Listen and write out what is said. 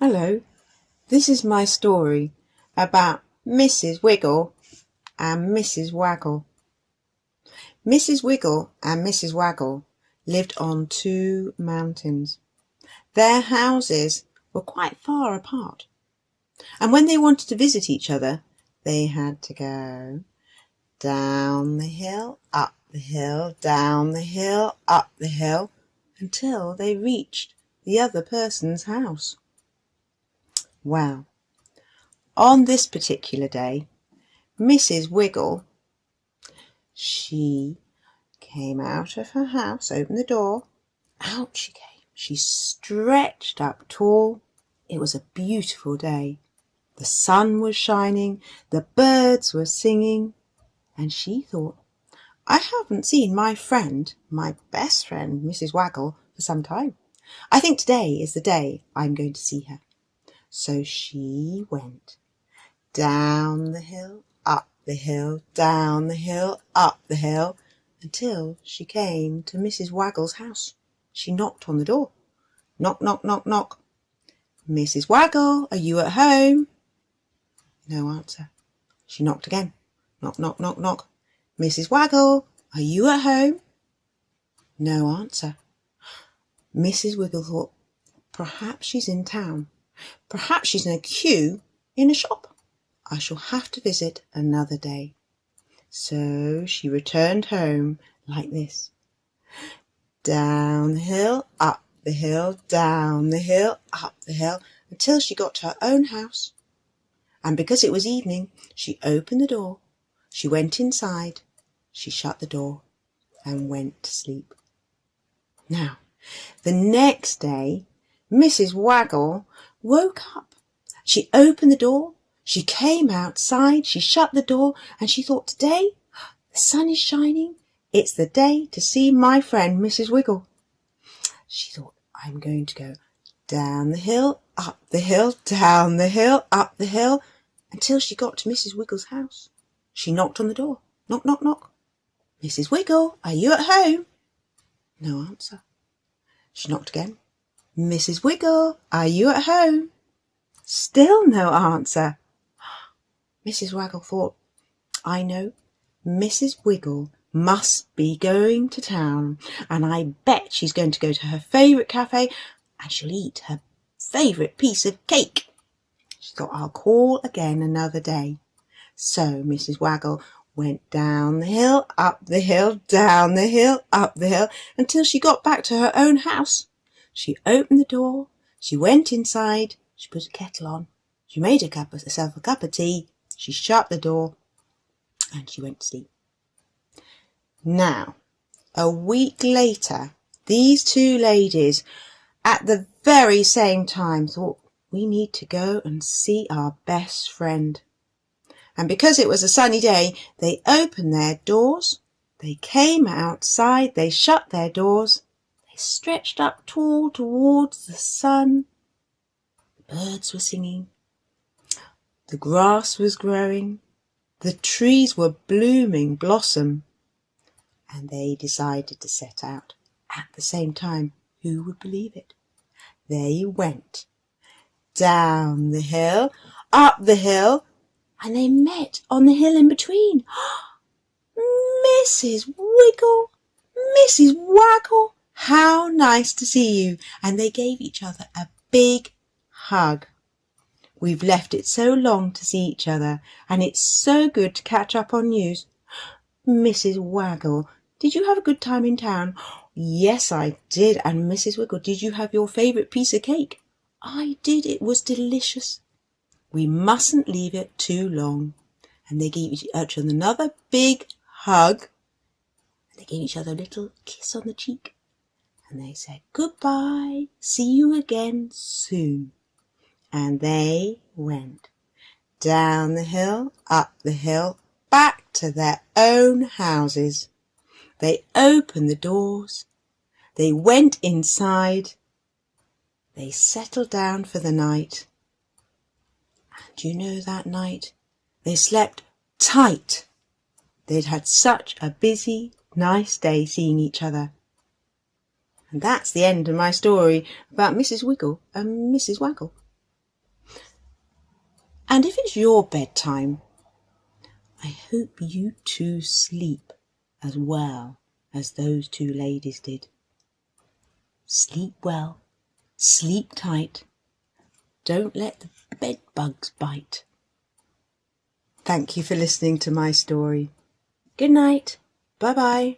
Hello, this is my story about Mrs. Wiggle and Mrs. Waggle. Mrs. Wiggle and Mrs. Waggle lived on two mountains. Their houses were quite far apart, and when they wanted to visit each other, they had to go down the hill, up the hill, down the hill, up the hill, until they reached the other person's house. Well, on this particular day, Mrs. Wiggle, she came out of her house, opened the door, out she came. She stretched up tall. It was a beautiful day. The sun was shining, the birds were singing, and she thought, I haven't seen my friend, my best friend, Mrs. Waggle, for some time. I think today is the day I'm going to see her. So she went down the hill, up the hill, down the hill, up the hill, until she came to Mrs. Waggle's house. She knocked on the door. Knock, knock, knock, knock. Mrs. Waggle, are you at home? No answer. She knocked again. Knock, knock, knock, knock. Mrs. Waggle, are you at home? No answer. Mrs. Wiggle thought, perhaps she's in town. Perhaps she's in a queue in a shop. I shall have to visit another day. So she returned home like this. Down the hill, up the hill, down the hill, up the hill, until she got to her own house. And because it was evening, she opened the door. She went inside. She shut the door and went to sleep. Now, the next day, Mrs. Waggle woke up. She opened the door. She came outside. She shut the door and she thought, today the sun is shining. It's the day to see my friend Mrs. Wiggle. She thought, I'm going to go down the hill, up the hill, down the hill, up the hill, until she got to Mrs. Wiggle's house. She knocked on the door. Knock, knock, knock. Mrs. Wiggle, are you at home? No answer. She knocked again. Mrs. Wiggle, are you at home? Still no answer. Mrs. Waggle thought, I know, Mrs. Wiggle must be going to town, and I bet she's going to go to her favourite cafe and she'll eat her favourite piece of cake. She thought, I'll call again another day. So Mrs. Waggle went down the hill, up the hill, down the hill, up the hill, until she got back to her own house. She opened the door, she went inside, she put a kettle on, she made herself a cup of tea, she shut the door, and she went to sleep. Now, a week later, these two ladies, at the very same time, thought, we need to go and see our best friend. And because it was a sunny day, they opened their doors, they came outside, they shut their doors, they stretched up tall towards the sun. The birds were singing, the grass was growing, the trees were blooming blossom, and they decided to set out at the same time. Who would believe it? They went down the hill, up the hill, and they met on the hill in between. Mrs. Wiggle, Mrs. Waggle, how nice to see you. And they gave each other a big hug. We've left it so long to see each other, and it's so good to catch up on news. Mrs. Waggle, did you have a good time in town? Yes, I did. And Mrs. Wiggle, did you have your favourite piece of cake? I did. It was delicious. We mustn't leave it too long. And they gave each other another big hug. And they gave each other a little kiss on the cheek. And they said, goodbye, see you again soon. And they went down the hill, up the hill, back to their own houses. They opened the doors. They went inside. They settled down for the night. And you know, that night they slept tight. They'd had such a busy, nice day seeing each other. And that's the end of my story about Mrs. Wiggle and Mrs. Waggle. And if it's your bedtime, I hope you too sleep as well as those two ladies did. Sleep well, sleep tight. Don't let the bed bugs bite. Thank you for listening to my story. Good night. Bye-bye.